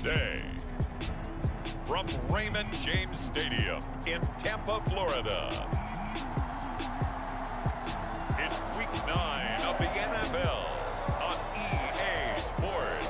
today. From Raymond James Stadium in Tampa, Florida, it's Week 9 of the NFL on EA Sports.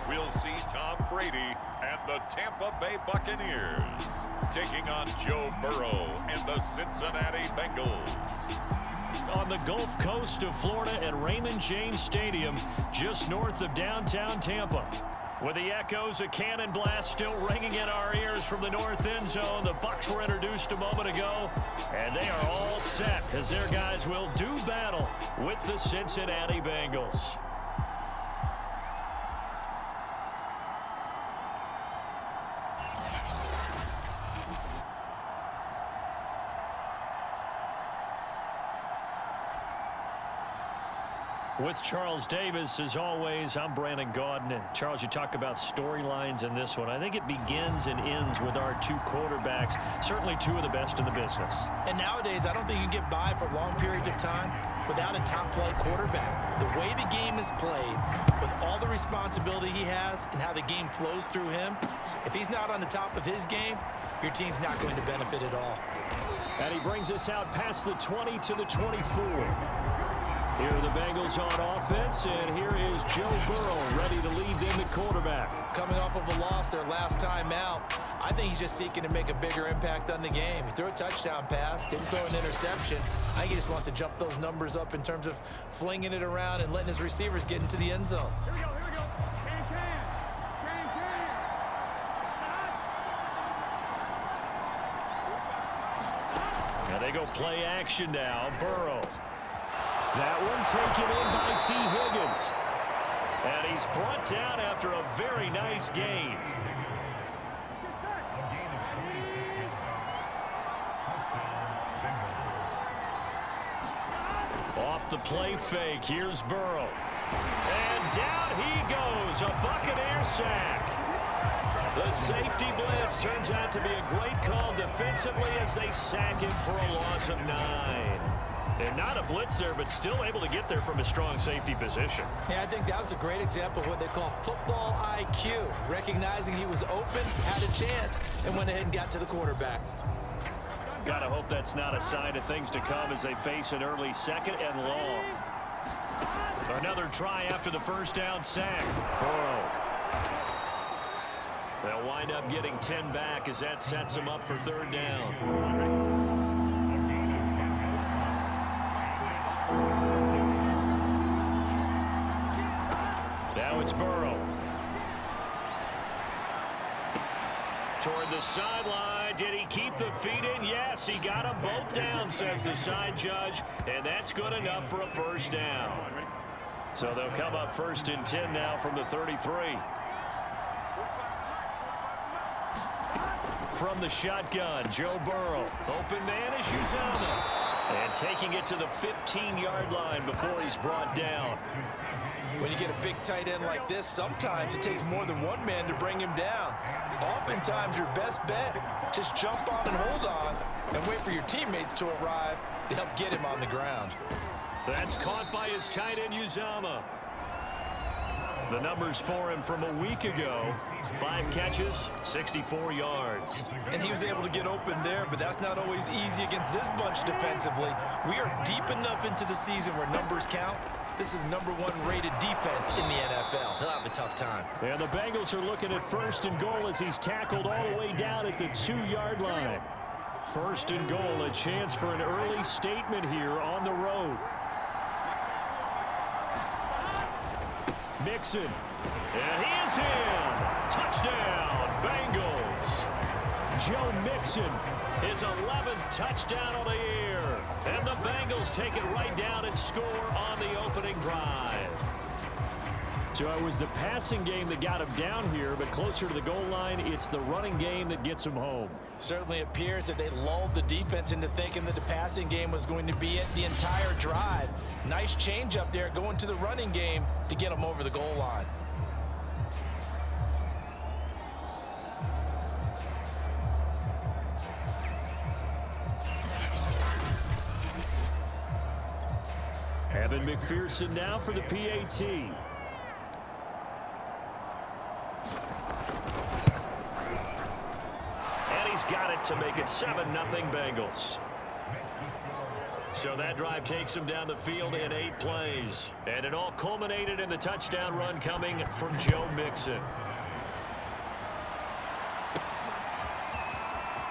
We'll see Tom Brady and the Tampa Bay Buccaneers taking on Joe Burrow and the Cincinnati Bengals. On the Gulf Coast of Florida at Raymond James Stadium, just north of downtown Tampa. With the echoes of cannon blast still ringing in our ears from the north end zone, the Bucs were introduced a moment ago, and they are all set as their guys will do battle with the Cincinnati Bengals. With Charles Davis, as always, I'm Brandon Gaudin. Charles, you talk about storylines in this one. I think it begins and ends with our two quarterbacks, certainly two of the best in the business. And nowadays, I don't think you can get by for long periods of time without a top-flight quarterback. The way the game is played, with all the responsibility he has and how the game flows through him, if he's not on the top of his game, your team's not going to benefit at all. And he brings us out past the 20 to the 24. Here are the Bengals on offense, and here is Joe Burrow ready to lead them at quarterback. Coming off of a loss their last time out, I think he's just seeking to make a bigger impact on the game. He threw a touchdown pass, didn't throw an interception. I think he just wants to jump those numbers up in terms of flinging it around and letting his receivers get into the end zone. Here we go, here we go. Now they go play action now. Burrow. That one taken in by T. Higgins. And he's brought down after a very nice gain. Off the play fake, here's Burrow. And down he goes, a Buccaneer sack. The safety blitz turns out to be a great call defensively as they sack him for a loss of 9. And not a blitzer, but still able to get there from a strong safety position. Yeah, I think that was a great example of what they call football IQ. Recognizing he was open, had a chance, and went ahead and got to the quarterback. Gotta hope that's not a sign of things to come as they face an early second and long. Another try after the first down sack. Burrow. They'll wind up getting 10 back as that sets them up for third down. Now it's Burrow. Toward the sideline. Did he keep the feet in? Yes, he got them both down, says the side judge. And that's good enough for a first down. So they'll come up first and 10 now from the 33. From the shotgun, Joe Burrow. Open man is Uzomah. And taking it to the 15-yard line before he's brought down. When you get a big tight end like this, sometimes it takes more than one man to bring him down. Oftentimes, your best bet, just jump on and hold on and wait for your teammates to arrive to help get him on the ground. That's caught by his tight end, Uzomah. The numbers for him from a week ago. 5 catches, 64 yards. And he was able to get open there, but that's not always easy against this bunch defensively. We are deep enough into the season where numbers count. This is the #1 rated defense in the NFL. He'll have a tough time. And the Bengals are looking at first and goal as he's tackled all the way down at the 2-yard line. First and goal, a chance for an early statement here on the road. Mixon. And he is in. Touchdown, Bengals. Joe Mixon, his 11th touchdown of the year. And the Bengals take it right down and score on the opening drive. So it was the passing game that got him down here, but closer to the goal line, it's the running game that gets him home. Certainly appears that they lulled the defense into thinking that the passing game was going to be it the entire drive. Nice change up there going to the running game to get him over the goal line. Evan McPherson now for the PAT. And he's got it to make it 7-0 Bengals. So that drive takes him down the field in 8 plays. And it all culminated in the touchdown run coming from Joe Mixon.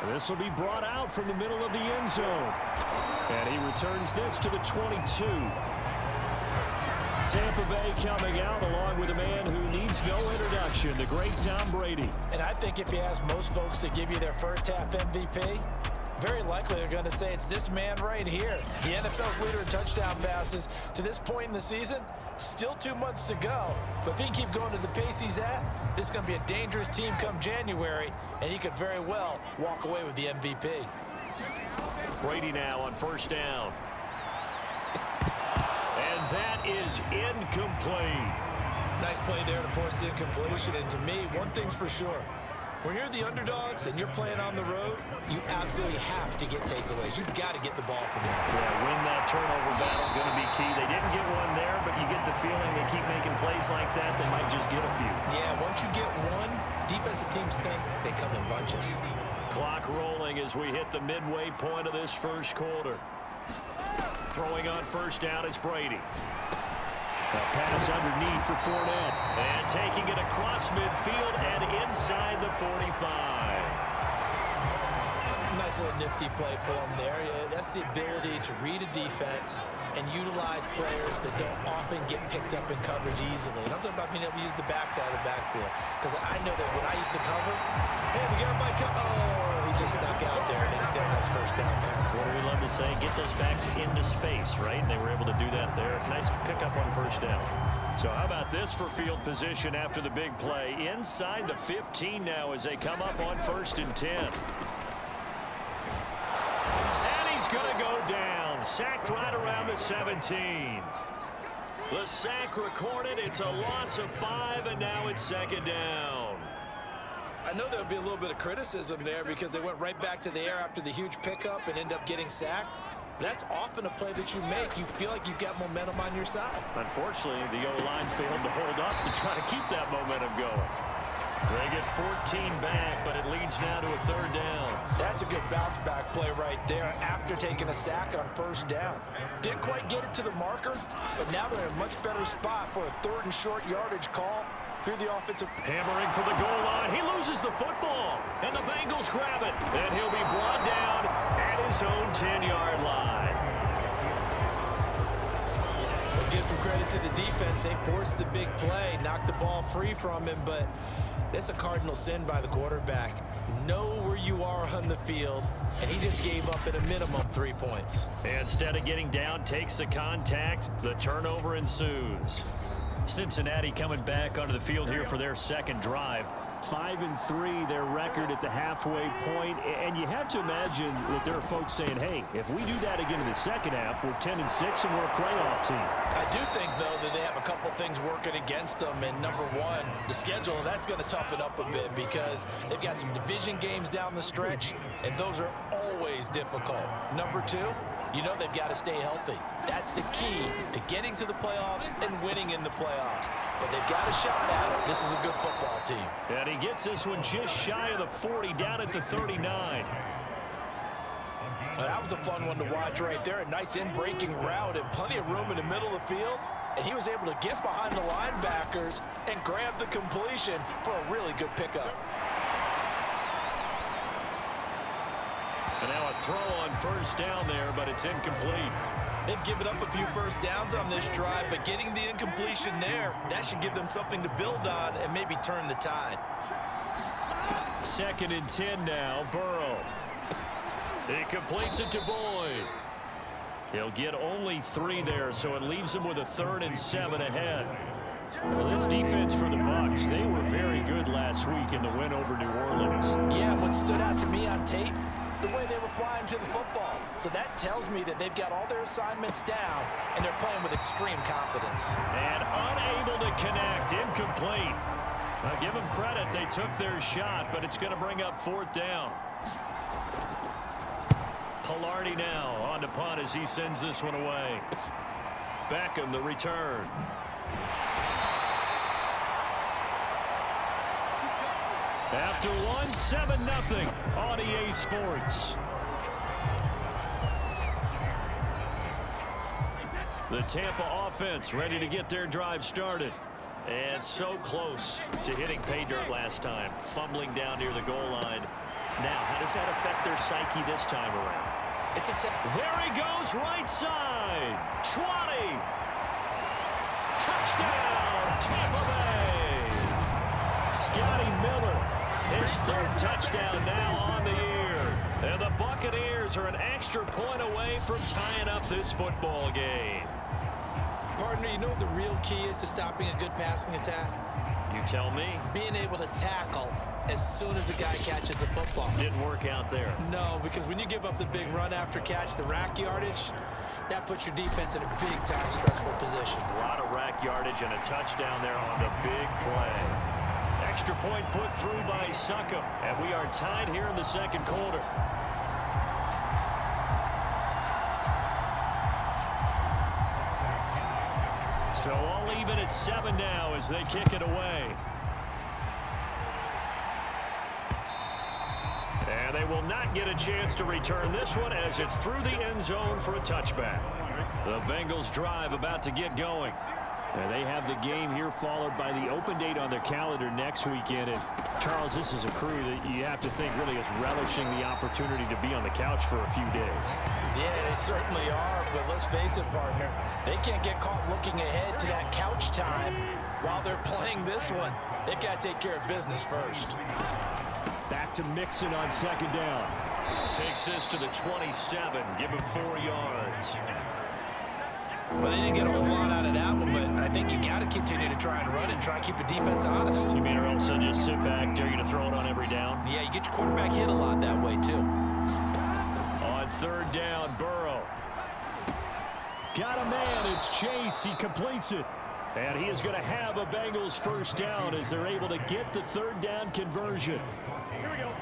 This will be brought out from the middle of the end zone. And he returns this to the 22. Tampa Bay coming out along with a man who needs no introduction, the great Tom Brady. And I think if you ask most folks to give you their first half MVP, very likely they're going to say it's this man right here. The NFL's leader in touchdown passes to this point in the season. Still 2 months to go. But if he can keep going to the pace he's at, this is going to be a dangerous team come January, and he could very well walk away with the MVP. Brady now on first down. And that is incomplete. Nice play there to force the incompletion. And to me, one thing's for sure. When you're the underdogs and you're playing on the road, you absolutely have to get takeaways. You've got to get the ball from there. Yeah, win that turnover battle, going to be key. They didn't get one there, but you get the feeling they keep making plays like that, they might just get a few. Yeah, once you get one, defensive teams think they come in bunches. Clock rolling as we hit the midway point of this first quarter. Throwing on first down is Brady. A pass underneath for Fournette. And taking it across midfield and inside the 45. Nice little nifty play for him there. Yeah, that's the ability to read a defense and utilize players that don't often get picked up in coverage easily. And I'm talking about being able to use the backside of the backfield. Because I know that when I used to cover, hey, we got Mike. Oh, he just snuck out there and he just got a nice first down there. What do we love to say? Get those backs into space, right? And they were able to do that there. Nice pickup on first down. So how about this for field position after the big play? Inside the 15 now as they come up on 1st and 10. And he's going to go down. Sacked right around the 17. The sack recorded. It's a loss of 5, and now it's 2nd down. I know there'll be a little bit of criticism there because they went right back to the air after the huge pickup and end up getting sacked. That's often a play that you make. You feel like you've got momentum on your side. Unfortunately, the O-line failed to hold up to try to keep that momentum going. They get 14 back, but it leads now to a 3rd down. That's a good bounce back play right there after taking a sack on first down. Didn't quite get it to the marker, but now they're in a much better spot for a 3rd and short yardage call through the offensive. Hammering for the goal line. He loses the football, and the Bengals grab it. And he'll be brought down at his own 10-yard line. We'll give some credit to the defense. They forced the big play, knocked the ball free from him, but that's a cardinal sin by the quarterback. Know where you are on the field, and he just gave up at a minimum 3 points. Instead of getting down, takes the contact. The turnover ensues. Cincinnati coming back onto the field here for their 2nd drive. 5-3 their record at the halfway point, and you have to imagine that there are folks saying, hey, if we do that again in the 2nd half, we're 10-6 and we're a playoff team. I do think, though, that they have a couple things working against them, and number one, the schedule, that's going to toughen up a bit because they've got some division games down the stretch, and those are always difficult. Number two, you know they've got to stay healthy. That's the key to getting to the playoffs and winning in the playoffs. But they've got a shot at it. This is a good football team. And he gets this one just shy of the 40, down at the 39. That was a fun one to watch right there. A nice in-breaking route and plenty of room in the middle of the field. And he was able to get behind the linebackers and grab the completion for a really good pickup. And now a throw on first down there, but it's incomplete. They've given up a few first downs on this drive, but getting the incompletion there, that should give them something to build on and maybe turn the tide. 2nd and 10 now, Burrow. He completes it to Boyd. He'll get only 3 there, so it leaves him with a 3rd and 7 ahead. Well, this defense for the Bucs, they were very good last week in the win over New Orleans. Yeah, what stood out to me on tape, the way they were flying to the football. So that tells me that they've got all their assignments down, and they're playing with extreme confidence. And unable to connect, incomplete. Now, give them credit, they took their shot, but it's going to bring up 4th down. Pilardi now on to punt as he sends this one away. Beckham the return. After one, 7-0 on EA Sports. The Tampa offense ready to get their drive started. And so close to hitting pay dirt last time. Fumbling down near the goal line. Now, how does that affect their psyche this time around? There he goes, right side. 20. Touchdown, Tampa Bay. Scotty Miller, his 3rd touchdown now on the year. And the Buccaneers are an extra point away from tying up this football game. Partner, you know what the real key is to stopping a good passing attack? You tell me. Being able to tackle as soon as a guy catches a football. Didn't work out there. No, because when you give up the big run after catch, the rack yardage, that puts your defense in a big-time stressful position. A lot of rack yardage and a touchdown there on the big play. Extra point put through by Suckum, and we are tied here in the 2nd quarter. So all even at 7 now as they kick it away. And they will not get a chance to return this one as it's through the end zone for a touchback. The Bengals drive about to get going. And they have the game here followed by the open date on their calendar next weekend. And Charles, this is a crew that you have to think really is relishing the opportunity to be on the couch for a few days. Yeah, they certainly are, but let's face it, partner. They can't get caught looking ahead to that couch time while they're playing this one. They've got to take care of business first. Back to Mixon on 2nd down. Takes this to the 27. Give him 4 yards. Well, they didn't get a whole lot out of that one, but I think you got to continue to try and run and try and keep the defense honest. You mean or else they'll just sit back, dare you to throw it on every down? Yeah, you get your quarterback hit a lot that way, too. On 3rd down, Burrow. Got a man, it's Chase, he completes it. And he is going to have a Bengals 1st down as they're able to get the 3rd down conversion. Here we go.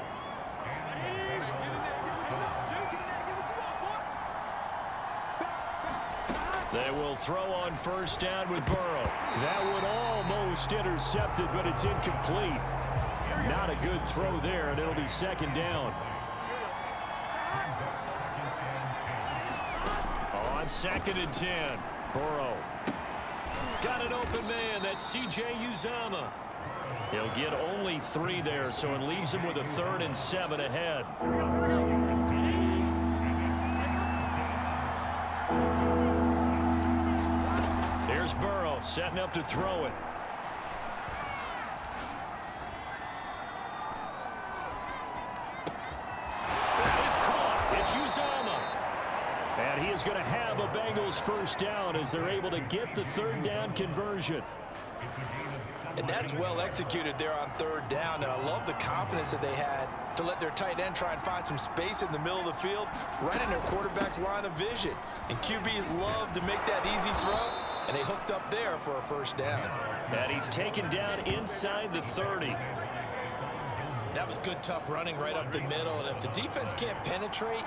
They will throw on 1st down with Burrow. That one almost intercepted, but it's incomplete. Not a good throw there, and it'll be 2nd down. On 2nd and 10, Burrow. Got an open man, that's C.J. Uzomah. He'll get only 3 there, so it leaves him with a 3rd and 7 ahead. Here's Burrow setting up to throw it. That is caught. It's Uzomah. And he is going to have a Bengals 1st down as they're able to get the 3rd down conversion. And that's well executed there on 3rd down. And I love the confidence that they had to let their tight end try and find some space in the middle of the field, right in their quarterback's line of vision. And QBs love to make that easy throw, and they hooked up there for a 1st down. And he's taken down inside the 30. That was good, tough running right up the middle. And if the defense can't penetrate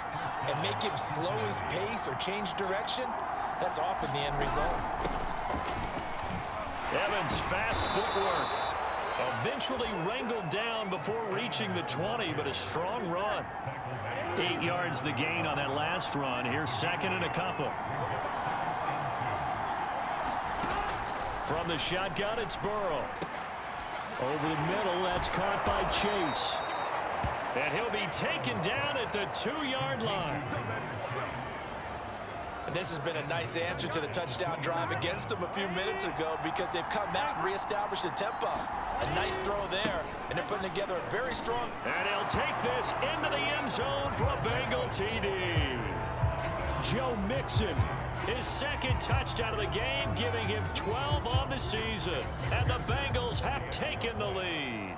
and make him slow his pace or change direction, that's often the end result. Evans, fast footwork. Eventually wrangled down before reaching the 20, but a strong run. 8 yards the gain on that last run. Here's 2nd and a couple. From the shotgun, it's Burrow. Over the middle, that's caught by Chase. And he'll be taken down at the 2-yard line. And this has been a nice answer to the touchdown drive against them a few minutes ago because they've come back and reestablished the tempo. A nice throw there, and they're putting together a very strong... And he'll take this into the end zone for a Bengal TD. Joe Mixon His second touchdown of the game, giving him 12 on the season. And the Bengals have taken the lead.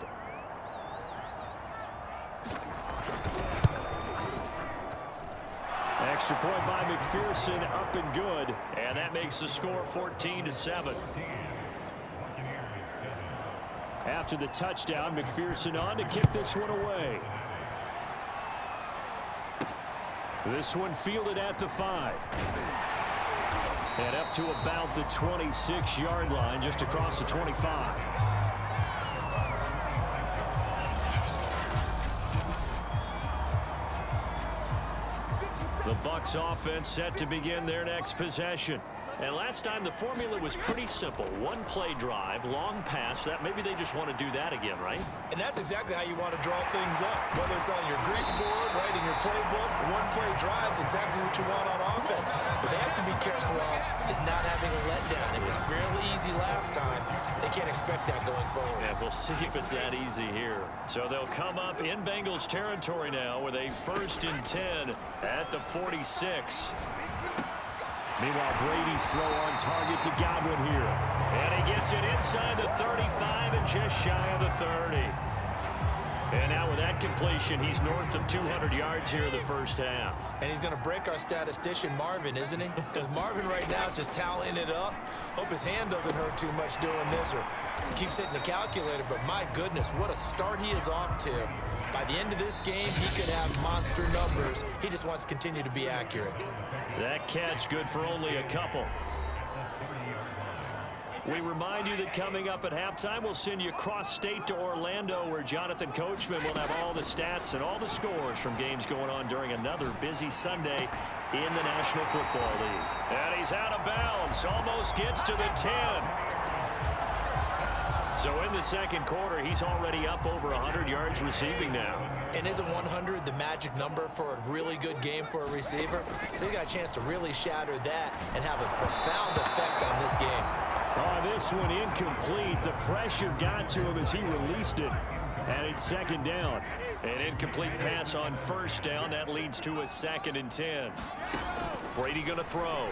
Extra point by McPherson, up and good. And that makes the score 14-7. After the touchdown, McPherson on to kick this one away. This one fielded at the 5. And up to about the 26-yard line, just across the 25. The Bucs offense set to begin their next possession. And last time the formula was pretty simple. One play drive, long pass. That maybe they just want to do that again, right? And that's exactly how you want to draw things up. Whether it's on your grease board, right in your playbook, one play drive is exactly what you want on offense. What they have to be careful of is not having a letdown. It was fairly easy last time. They can't expect that going forward. Yeah, we'll see if it's that easy here. So they'll come up in Bengals territory now with a 1st and 10 at the 46. Meanwhile, Brady's throw on target to Godwin here. And he gets it inside the 35 and just shy of the 30. And now with that completion, he's north of 200 yards here in the first half. And he's going to break our statistician Marvin, isn't he? Because Marvin right now is just tallying it up. Hope his hand doesn't hurt too much doing this, or keeps hitting the calculator. But my goodness, what a start he is off to. By the end of this game, he could have monster numbers. He just wants to continue to be accurate. That catch good for only a couple. We remind you that coming up at halftime, we'll send you cross-state to Orlando, where Jonathan Coachman will have all the stats and all the scores from games going on during another busy Sunday in the National Football League. And he's out of bounds, almost gets to the 10. So in the second quarter, he's already up over 100 yards receiving now. And isn't 100 the magic number for a really good game for a receiver? So he got a chance to really shatter that and have a profound effect on this game. Oh, this one incomplete. The pressure got to him as he released it. And it's 2nd down. An incomplete pass on 1st down. That leads to a 2nd and 10. Brady going to throw.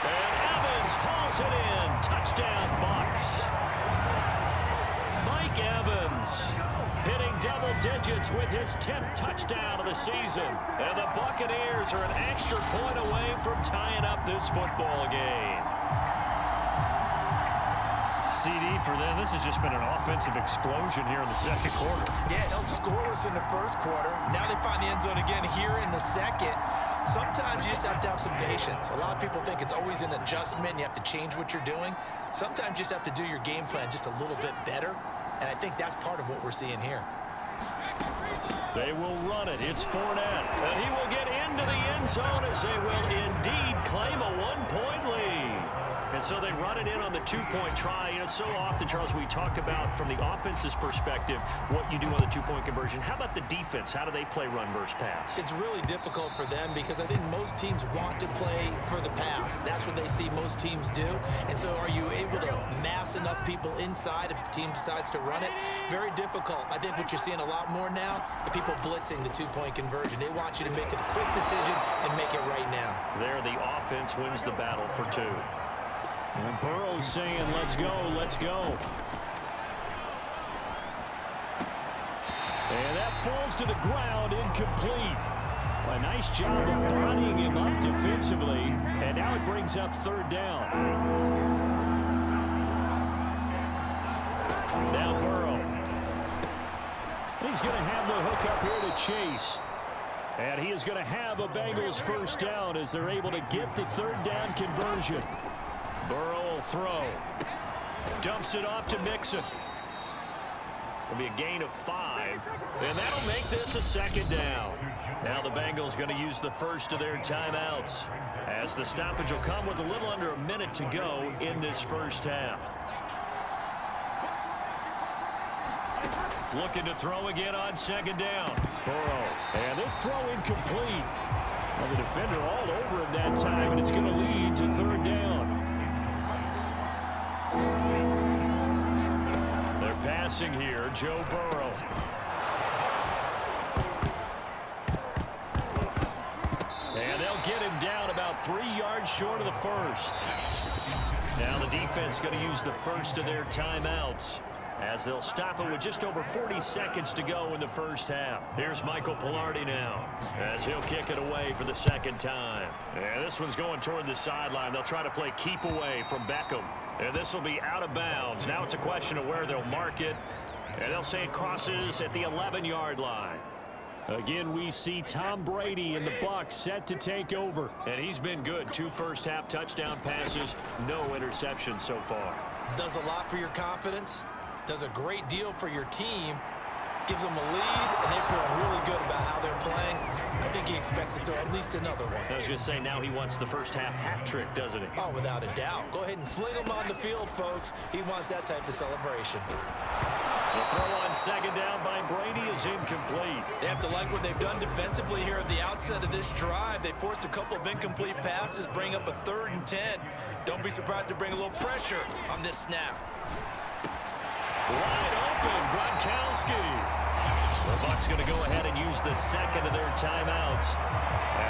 And Evans hauls it in. Touchdown, Bucs. Mike Evans hitting double digits with his 10th touchdown of the season. And the Buccaneers are an extra point away from tying up this football game. CD for them. This has just been an offensive explosion here in the second quarter. Yeah, held scoreless in the first quarter. Now they find the end zone again here in the second. Sometimes you just have to have some patience. A lot of people think it's always an adjustment. You have to change what you're doing. Sometimes you just have to do your game plan just a little bit better. And I think that's part of what we're seeing here. They will run it. It's Fournette. And he will get into the end zone as they will indeed claim a 1-point lead. And so they run it in on the 2-point try. You know, so often, Charles, we talk about from the offense's perspective what you do on the 2-point conversion. How about the defense? How do they play run versus pass? It's really difficult for them because I think most teams want to play for the pass. That's what they see most teams do. And so are you able to mass enough people inside if the team decides to run it? Very difficult. I think what you're seeing a lot more now, people blitzing the 2-point conversion. They want you to make a quick decision and make it right now. There, the offense wins the battle for 2. And Burrow's saying, let's go, let's go. And that falls to the ground, incomplete. A nice job of bodying him up defensively. And now it brings up 3rd down. Now Burrow. He's going to have the hook up here to Chase. And he is going to have a Bengals 1st down as they're able to get the 3rd down conversion. Burrow will throw. Dumps it off to Mixon. It'll be a gain of 5. And that'll make this a 2nd down. Now the Bengals going to use the first of their timeouts, as the stoppage will come with a little under a minute to go in this first half. Looking to throw again on 2nd down. Burrow. And this throw incomplete. Well, the defender all over him that time, and it's going to lead to 3rd down. They're passing here, Joe Burrow. And they'll get him down about 3 yards short of the first. Now the defense going to use the first of their timeouts, as they'll stop it with just over 40 seconds to go in the first half. Here's Michael Pilardi now, as he'll kick it away for the second time. And this one's going toward the sideline. They'll try to play keep away from Beckham. And this will be out of bounds. Now it's a question of where they'll mark it. And they'll say it crosses at the 11-yard line. Again, we see Tom Brady and the Bucs set to take over. And he's been good. 2 first-half touchdown passes, no interceptions so far. Does a lot for your confidence. Does a great deal for your team. Gives them a lead, and they're feeling really good about how they're playing. I think he expects to throw at least another one. I was going to say, now he wants the first-half hat trick, doesn't he? Oh, without a doubt. Go ahead and fling him on the field, folks. He wants that type of celebration. The throw on second down by Brady is incomplete. They have to like what they've done defensively here at the outset of this drive. They forced a couple of incomplete passes, bring up a 3rd and 10. Don't be surprised to bring a little pressure on this snap. Wide open, Gronkowski. The Bucs going to go ahead and use the second of their timeouts,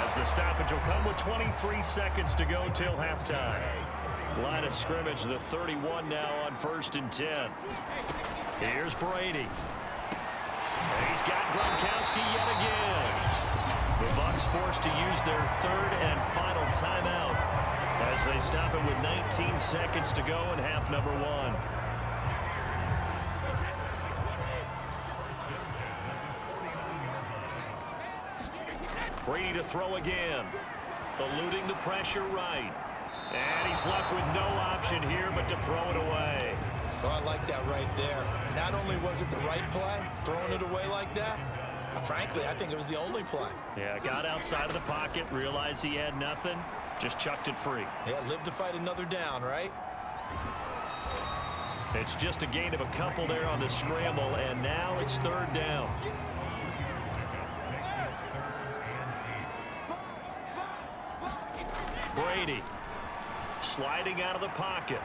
as the stoppage will come with 23 seconds to go till halftime. Line of scrimmage, the 31 now on 1st and 10. Here's Brady. And he's got Gronkowski yet again. The Bucs forced to use their 3rd and final timeout, as they stop it with 19 seconds to go in half number 1. Brady to throw again, eluding the pressure right. And he's left with no option here but to throw it away. Oh, I like that right there. Not only was it the right play, throwing it away like that, frankly, I think it was the only play. Yeah, got outside of the pocket, realized he had nothing, just chucked it free. Yeah, live to fight another down, right? It's just a gain of a couple there on the scramble, and now it's 3rd down. Brady sliding out of the pocket.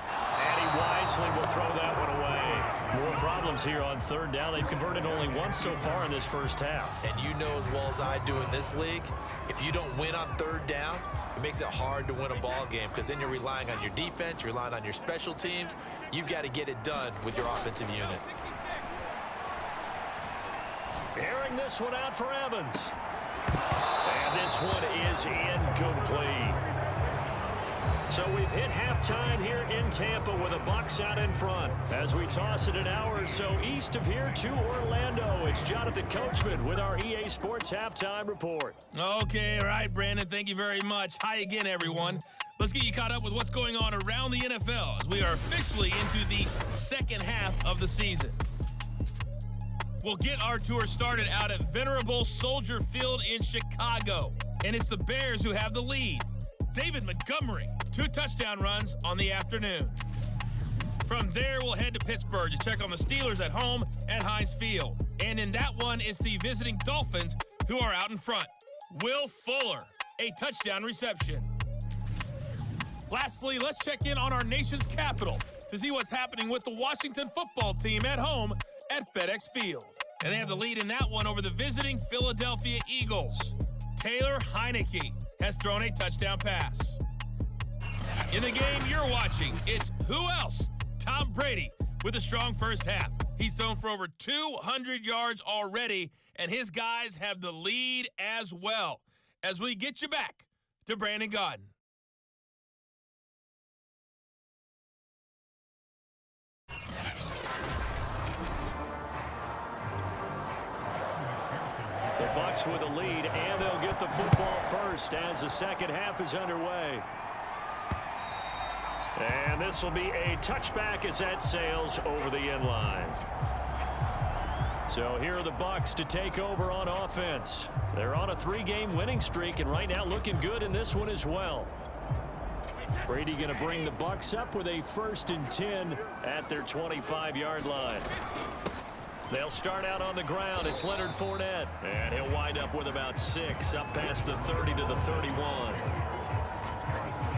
And he wisely will throw that one away. More problems here on 3rd down. They've converted only once so far in this first half. And you know as well as I do in this league, if you don't win on 3rd down, it makes it hard to win a ball game, because then you're relying on your defense, you're relying on your special teams. You've got to get it done with your offensive unit. Airing this one out for Evans. And this one is incomplete. So we've hit halftime here in Tampa with the Bucs out in front. As we toss it an hour or so east of here to Orlando, it's Jonathan Coachman with our EA Sports Halftime Report. Okay, all right, Brandon, thank you very much. Hi again, everyone. Let's get you caught up with what's going on around the NFL as we are officially into the second half of the season. We'll get our tour started out at venerable Soldier Field in Chicago, and it's the Bears who have the lead. David Montgomery, 2 touchdown runs on the afternoon. From there, we'll head to Pittsburgh to check on the Steelers at home at Heinz Field. And in that one, it's the visiting Dolphins who are out in front. Will Fuller, a touchdown reception. Lastly, let's check in on our nation's capital to see what's happening with the Washington football team at home at FedEx Field. And they have the lead in that one over the visiting Philadelphia Eagles. Taylor Heineke has thrown a touchdown pass. In the game you're watching, it's who else? Tom Brady with a strong first half. He's thrown for over 200 yards already, and his guys have the lead as well. As we get you back to Brandon Gaudin. The Bucs with a lead, and they'll get the football first as the second half is underway. And this will be a touchback as that sails over the end line. So here are the Bucs to take over on offense. They're on a 3-game winning streak, and right now looking good in this one as well. Brady going to bring the Bucs up with a 1st and 10 at their 25-yard line. They'll start out on the ground. It's Leonard Fournette. And he'll wind up with about 6 up past the 30 to the 31.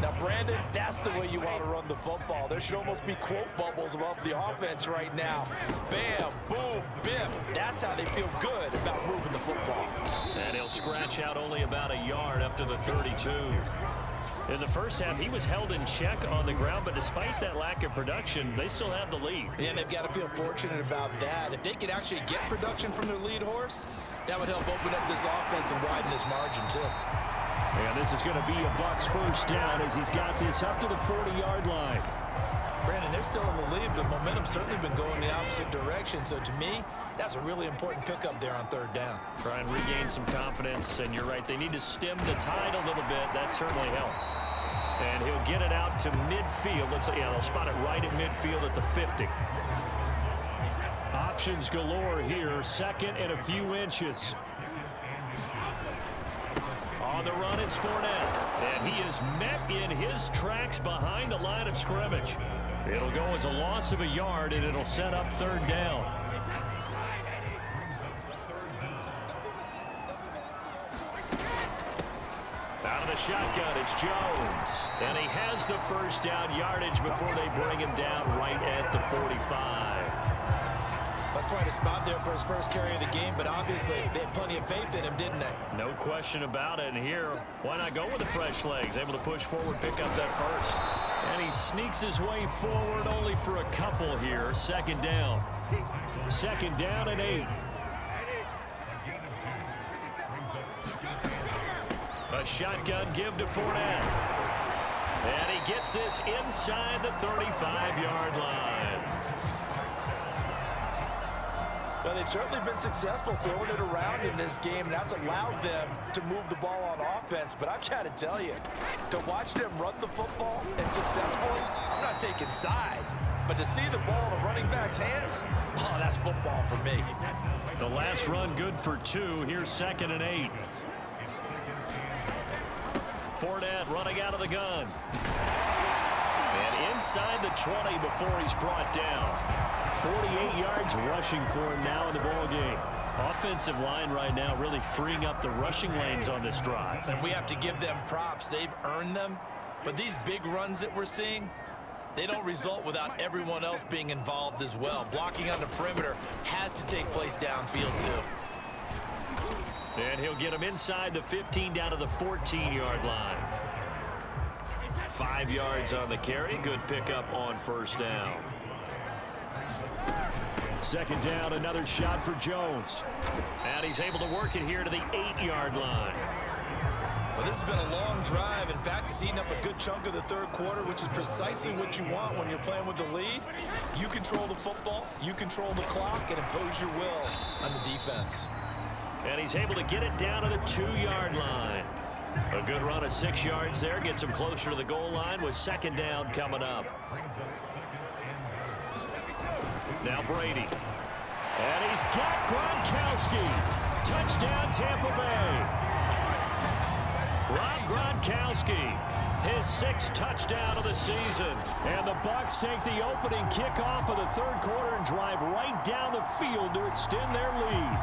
Now, Brandon, that's the way you want to run the football. There should almost be quote bubbles above the offense right now. Bam, boom, bim. That's how they feel good about moving the football. And he'll scratch out only about a yard up to the 32. In the first half, he was held in check on the ground, but despite that lack of production, they still have the lead. And they've got to feel fortunate about that. If they could actually get production from their lead horse, that would help open up this offense and widen this margin, too. And this is going to be a Bucs first down as he's got this up to the 40-yard line. Brandon, they're still in the lead, but momentum's certainly been going the opposite direction. So to me, that's a really important pickup there on third down. Try and regain some confidence, and you're right, they need to stem the tide a little bit. That certainly helped. And he'll get it out to midfield. They'll spot it right at midfield at the 50. Options galore here, second and a few inches. On the run, it's Fournette. And he is met in his tracks behind the line of scrimmage. It'll go as a loss of a yard, and it'll set up third down. Out of the shotgun, it's Jones. And he has the first down yardage before they bring him down right at the 45. That's quite a spot there for his first carry of the game, but obviously they had plenty of faith in him, didn't they? No question about it. And here, why not go with the fresh legs? Able to push forward, pick up that first. And he sneaks his way forward only for a couple here. Second down. Second down and 8. A shotgun give to Fournette. And he gets this inside the 35-yard line. Well, they've certainly been successful throwing it around in this game, and that's allowed them to move the ball on offense. But I've got to tell you, to watch them run the football and successfully, I'm not taking sides, but to see the ball in a running back's hands, oh, that's football for me. The last run good for 2. Here's second and 8. Fournette running out of the gun. And inside the 20 before he's brought down. 48 yards rushing for him now in the ball game. Offensive line right now really freeing up the rushing lanes on this drive. And we have to give them props. They've earned them. But these big runs that we're seeing, they don't result without everyone else being involved as well. Blocking on the perimeter has to take place downfield too. And he'll get him inside the 15 down to the 14-yard line. 5 yards on the carry. Good pickup on first down. Second down, another shot for Jones. And he's able to work it here to the 8-yard line. Well, this has been a long drive. In fact, it's eaten up a good chunk of the third quarter, which is precisely what you want when you're playing with the lead. You control the football, you control the clock, and impose your will on the defense. And he's able to get it down to the 2-yard line. A good run of 6 yards there. Gets him closer to the goal line with second down coming up. Now Brady. And he's got Gronkowski. Touchdown Tampa Bay. Rob Gronkowski. His 6th touchdown of the season. And the Bucs take the opening kickoff of the third quarter and drive right down the field to extend their lead.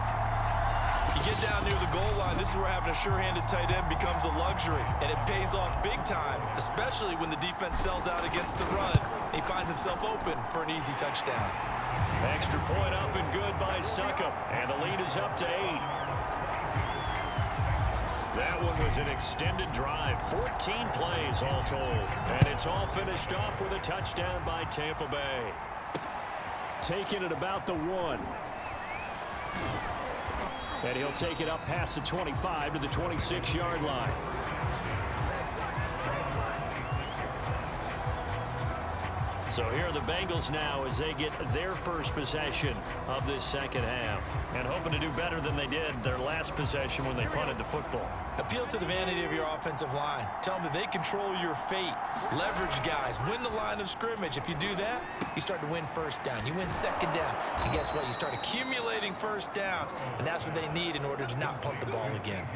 You get down near the goal line, this is where having a sure-handed tight end becomes a luxury, and it pays off big time, especially when the defense sells out against the run. He finds himself open for an easy touchdown. Extra point up and good by Succop, and the lead is up to 8. That one was an extended drive, 14 plays all told, and it's all finished off with a touchdown by Tampa Bay. Taking it about the 1. And he'll take it up past the 25 to the 26-yard line. So here are the Bengals now as they get their first possession of this second half. And hoping to do better than they did their last possession when they punted the football. Appeal to the vanity of your offensive line. Tell them that they control your fate. Leverage guys. Win the line of scrimmage. If you do that, you start to win first down. You win second down. And guess what? You start accumulating first downs. And that's what they need in order to not punt the ball again.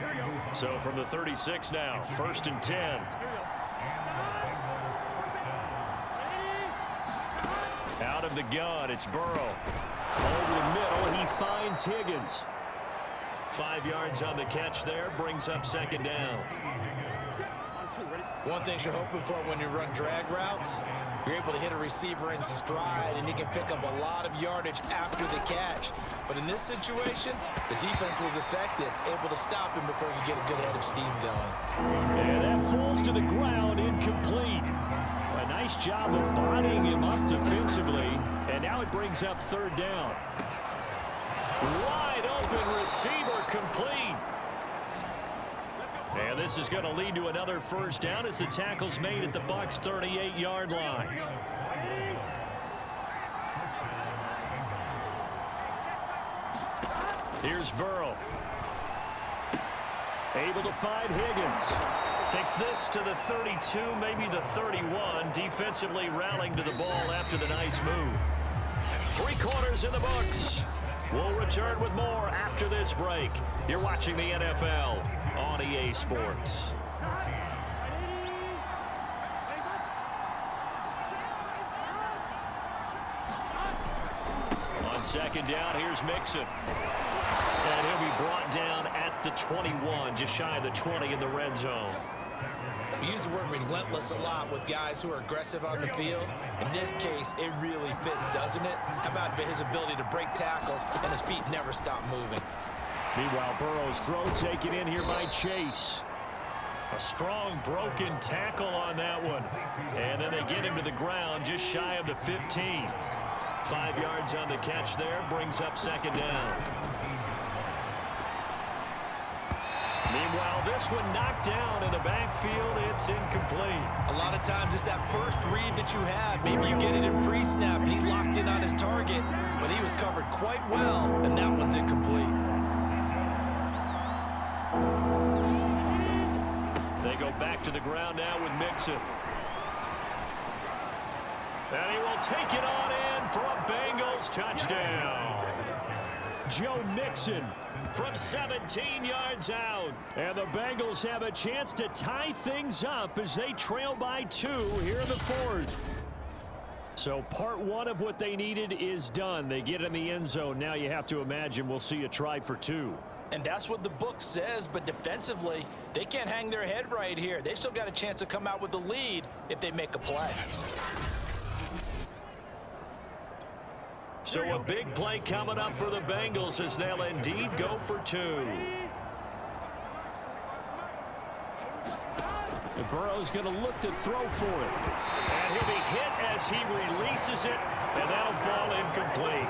So from the 36 now, 1st and 10. Out of the gun, it's Burrow. Over the middle, he finds Higgins. 5 yards on the catch there, brings up second down. One thing you're hoping for when you run drag routes, you're able to hit a receiver in stride, and he can pick up a lot of yardage after the catch. But in this situation, the defense was effective, able to stop him before he could get a good head of steam going. And that falls to the ground, incomplete. A nice job of bodying him up defensively, and now it brings up third down. Wide open receiver, complete. And this is going to lead to another first down as the tackle's made at the Bucs' 38-yard line. Here's Burrow. Able to find Higgins. Takes this to the 32, maybe the 31. Defensively rallying to the ball after the nice move. 3 quarters in the books. We'll return with more after this break. You're watching the NFL on EA Sports. On second down, here's Mixon. And he'll be brought down at the 21, just shy of the 20 in the red zone. We use the word relentless a lot with guys who are aggressive on the field. In this case, it really fits, doesn't it? How about his ability to break tackles and his feet never stop moving? Meanwhile, Burrow's throw taken in here by Chase. A strong broken tackle on that one. And then they get him to the ground just shy of the 15. 5 yards on the catch there, brings up second down. Meanwhile, this one knocked down in the backfield. It's incomplete. A lot of times it's that first read that you have. Maybe you get it in pre-snap, and he locked in on his target, but he was covered quite well, and that one's incomplete. They go back to the ground now with Mixon. And he will take it on in for a Bengals touchdown. Joe Mixon from 17 yards out. And the Bengals have a chance to tie things up as they trail by 2 here in the 4th. So part 1 of what they needed is done. They get in the end zone. Now you have to imagine we'll see a try for 2. And that's what the book says, but defensively, they can't hang their head right here. They've still got a chance to come out with the lead if they make a play. So a big play coming up for the Bengals as they'll indeed go for 2. And Burrow's going to look to throw for it. And he'll be hit as he releases it, and that'll fall incomplete.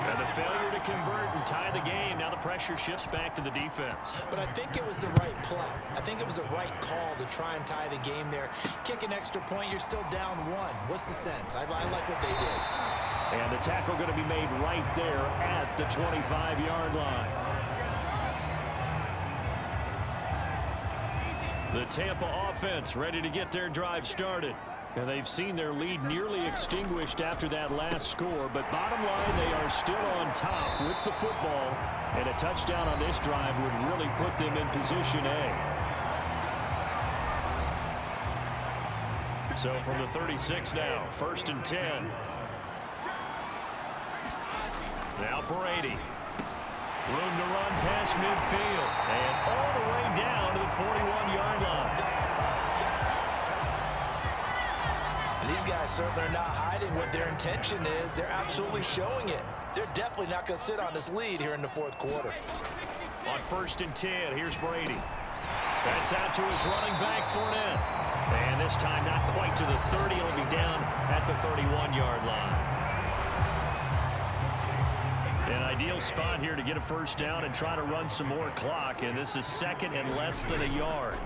And the failure to convert and tie the game. Now the pressure shifts back to the defense. But I think it was the right play. I think it was the right call to try and tie the game there. Kick an extra point, you're still down 1. What's the sense? I like what they did. And the tackle going to be made right there at the 25-yard line. The Tampa offense ready to get their drive started. And they've seen their lead nearly extinguished after that last score. But bottom line, they are still on top with the football. And a touchdown on this drive would really put them in position A. So from the 36 now, 1st and 10. Now Brady. Room to run past midfield. And all the way down to the 41-yard line. These guys certainly are not hiding what their intention is. They're absolutely showing it. They're definitely not going to sit on this lead here in the 4th quarter. On 1st and 10, here's Brady. That's out to his running back, Fournette. And this time not quite to the 30. It'll be down at the 31-yard line. An ideal spot here to get a first down and try to run some more clock. And this is 2nd and less than a yard.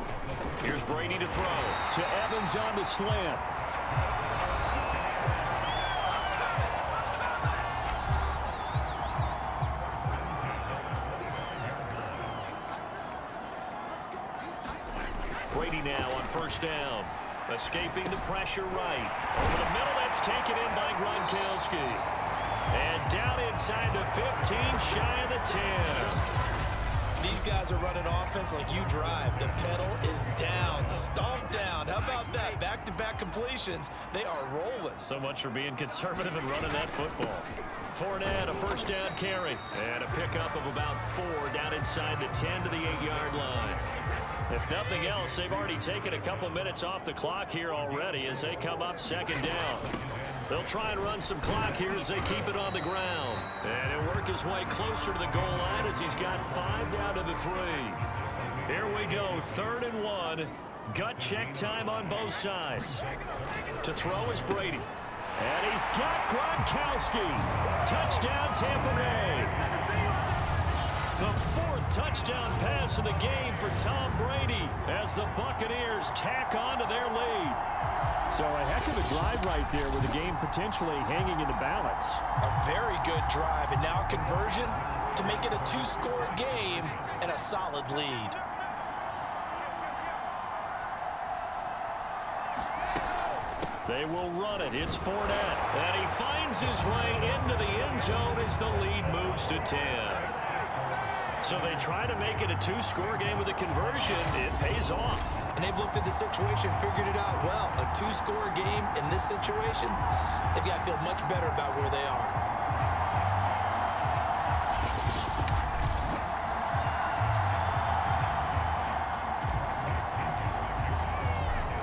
Here's Brady to throw. To Evans on the slant. Brady now on 1st down. Escaping the pressure right. Over the middle, that's taken in by Gronkowski. And down inside the 15, shy of the 10. These guys are running offense like you drive. The pedal is down, stomp down. How about that? Back-to-back completions. They are rolling. So much for being conservative and running that football. Fournette, a 1st down carry. And a pickup of about 4 down inside the 10 to the 8-yard line. If If nothing else, they've already taken a couple minutes off the clock here already as they come up second down. They'll try and run some clock here as they keep it on the ground. And he'll work his way closer to the goal line as he's got 5 down to the 3. Here we go, 3rd and 1. Gut check time on both sides. To throw is Brady. And he's got Gronkowski. Touchdown, Tampa Bay. The 4th touchdown pass of the game for Tom Brady as the Buccaneers tack on to their lead. So a heck of a drive right there with the game potentially hanging in the balance. A very good drive, and now a conversion to make it a 2-score game and a solid lead. They will run it. It's Fournette. And he finds his way into the end zone as the lead moves to 10. So they try to make it a 2-score game with a conversion. It pays off. And they've looked at the situation, figured it out well. A 2-score game in this situation, they've got to feel much better about where they are.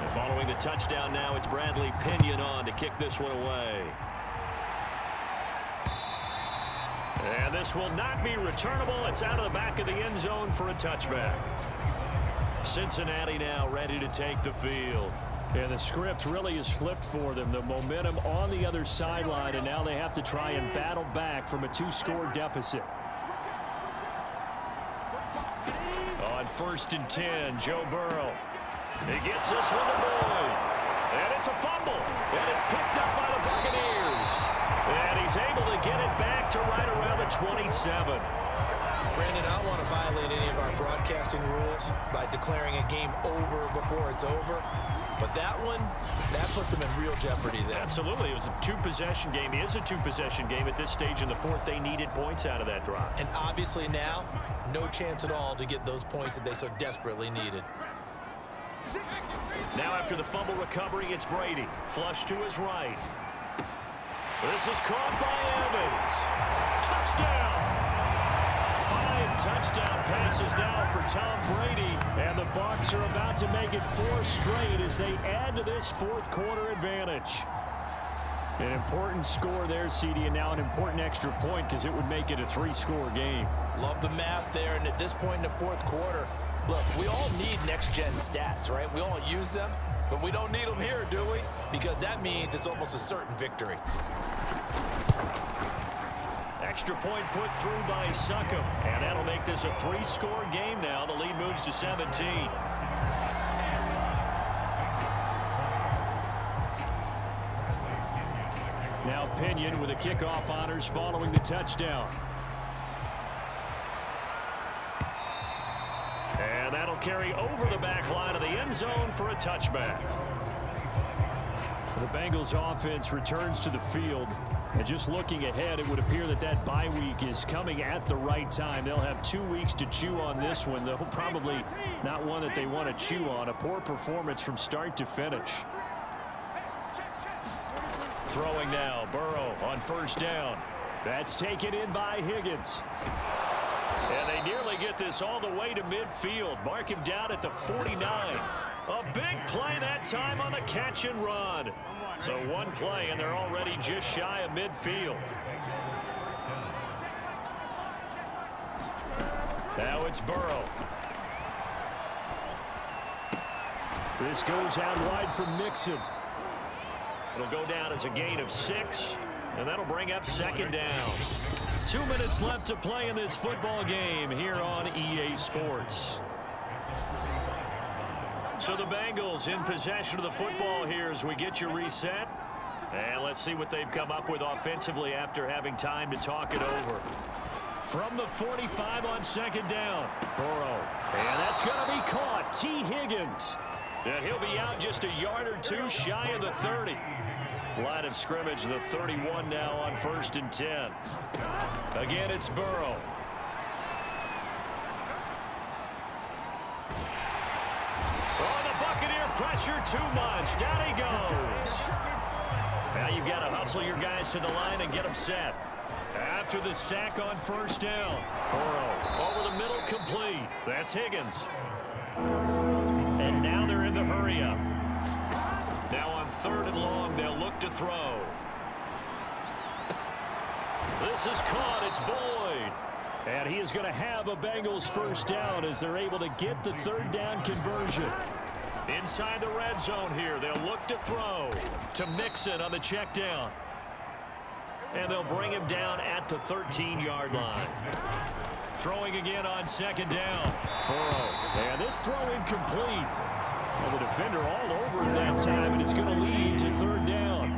And following the touchdown now, it's Bradley Pinion on to kick this one away. And this will not be returnable. It's out of the back of the end zone for a touchback. Cincinnati now ready to take the field. And the script really is flipped for them. The momentum on the other sideline, and now they have to try and battle back from a 2-score deficit. On 1st and 10, Joe Burrow. He gets this one to Boyd. And it's a fumble. And it's picked up by the Buccaneers. And he's able to get it back to right around the 27. Brandon, I don't want to violate any of our broadcasting rules by declaring a game over before it's over. But that one, that puts them in real jeopardy there. Absolutely. It was a 2-possession game. It is a 2-possession game at this stage in the 4th. They needed points out of that drive. And obviously now, no chance at all to get those points that they so desperately needed. Now after the fumble recovery, it's Brady. Flush to his right. This is caught by Evans. Touchdown! 5 touchdown passes now for Tom Brady. And the Bucs are about to make it 4 straight as they add to this 4th quarter advantage. An important score there, CD, and now an important extra point because it would make it a 3-score game. Love the math there, and at this point in the 4th quarter, look, we all need next-gen stats, right? We all use them, but we don't need them here, do we? Because that means it's almost a certain victory. Extra point put through by Succop, and that'll make this a 3-score game now. The lead moves to 17. Now Pinion with the kickoff honors following the touchdown. And that'll carry over the back line of the end zone for a touchback. The Bengals offense returns to the field. And just looking ahead, it would appear that that bye week is coming at the right time. They'll have 2 weeks to chew on this one, though probably not one that they want to chew on. A poor performance from start to finish. Throwing now, Burrow on 1st down. That's taken in by Higgins. And they nearly get this all the way to midfield. Mark him down at the 49. A big play that time on the catch and run. So 1 play, and they're already just shy of midfield. Now it's Burrow. This goes out wide for Mixon. It'll go down as a gain of 6, and that'll bring up 2nd down. 2 minutes left to play in this football game here on EA Sports. So the Bengals in possession of the football here as we get you reset. And let's see what they've come up with offensively after having time to talk it over. From the 45 on 2nd down, Burrow. And that's going to be caught. T. Higgins. And he'll be out just a yard or 2 shy of the 30. Line of scrimmage, the 31 now on 1st and 10. Again, it's Burrow. Pressure too much. Down he goes. Now you've got to hustle your guys to the line and get them set. After the sack on 1st down. Burrow over the middle, complete. That's Higgins. 3rd and long. They'll look to throw. This is caught. It's Boyd. And he is going to have a Bengals first down as they're able to get the 3rd down conversion. Inside the red zone here, they'll look to throw to Mixon on the check down. And they'll bring him down at the 13-yard line. Throwing again on 2nd down. Burrow. And this throw incomplete. And the defender all over it that time, and it's going to lead to 3rd down.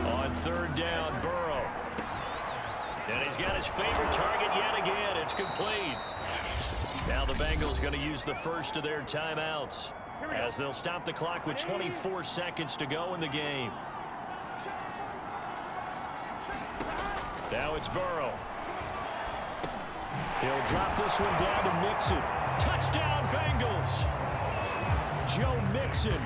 On 3rd down, Burrow. And he's got his favorite target yet again. It's complete. Now the Bengals going to use the first of their timeouts as they'll stop the clock with 24 seconds to go in the game. Now it's Burrow. He'll drop this one down to Mixon. Touchdown, Bengals. Joe Mixon,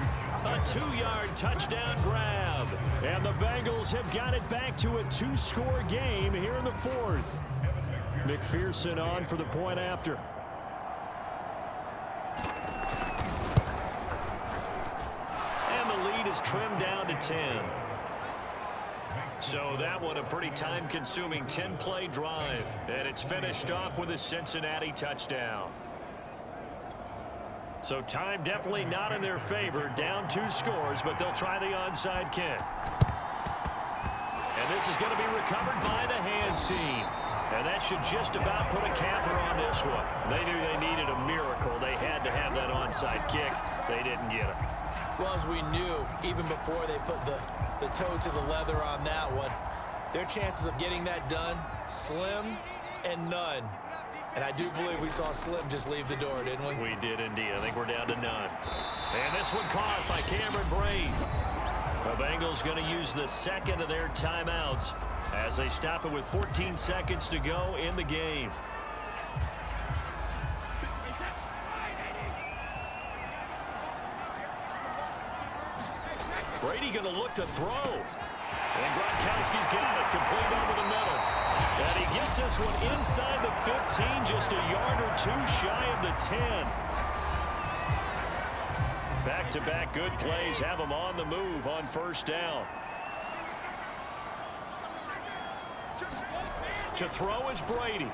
a 2-yard touchdown grab. And the Bengals have got it back to a 2-score game here in the 4th. McPherson on for the point after. And the lead is trimmed down to 10. So that one a pretty time-consuming 10-play drive. And it's finished off with a Cincinnati touchdown. So time definitely not in their favor. Down 2 scores, but they'll try the onside kick. And this is going to be recovered by the hands team. And that should just about put a capper on this one. They knew they needed a miracle. They had to have that onside kick. They didn't get it. Well, as we knew, even before they put the toe to the leather on that one, their chances of getting that done, slim and none. And I do believe we saw Slim just leave the door, didn't we? We did indeed. I think we're down to none. And this one caught by Cameron Brate. The Bengals going to use the 2nd of their timeouts as they stop it with 14 seconds to go in the game. Brady going to look to throw. And Gronkowski's got it, complete over the middle. And he gets this one inside the 15, just a yard or 2 shy of the 10. Back-to-back good plays have him on the move on 1st down. To throw is Brady.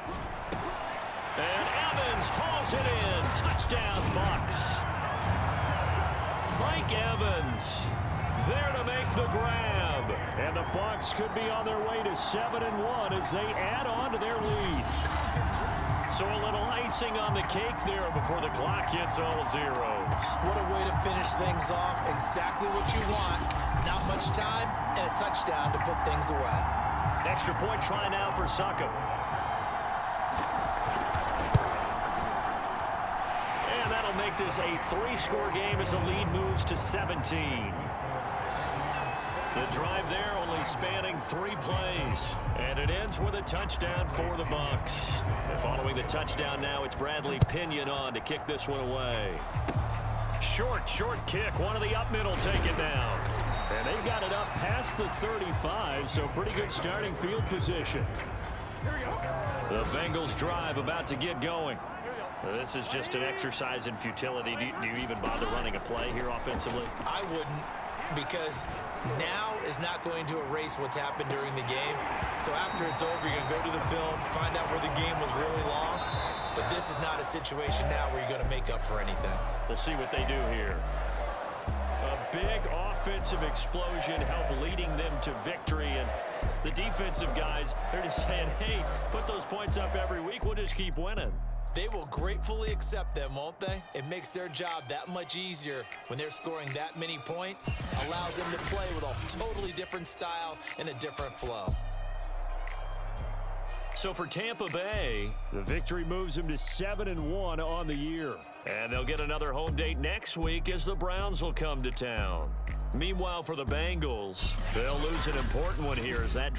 And Evans hauls it in. Touchdown, Bucs. Mike Evans there to make the grab. And the Bucs could be on their way to 7-1 as they add on to their lead. So a little icing on the cake there before the clock hits all zeros. What a way to finish things off. Exactly what you want. Not much time and a touchdown to put things away. Extra point try now for Suckup. And that'll make this a 3-score game as the lead moves to 17. The drive there only spanning 3 plays. And it ends with a touchdown for the Bucs. And following the touchdown now, it's Bradley Pinion on to kick this one away. Short kick. One of the up middle take it down. And they've got it up past the 35, so pretty good starting field position. The Bengals drive about to get going. This is just an exercise in futility. Do you even bother running a play here offensively? I wouldn't, because now is not going to erase what's happened during the game. So after it's over, you're going to go to the film, find out where the game was really lost. But this is not a situation now where you're going to make up for anything. We'll see what they do here. A big offensive explosion help leading them to victory. And the defensive guys, they're just saying, hey, put those points up every week. We'll just keep winning. They will gratefully accept them, won't they? It makes their job that much easier when they're scoring that many points. Allows them to play with a totally different style and a different flow. So for Tampa Bay, the victory moves them to 7-1 on the year. And they'll get another home date next week as the Browns will come to town. Meanwhile, for the Bengals, they'll lose an important one here as that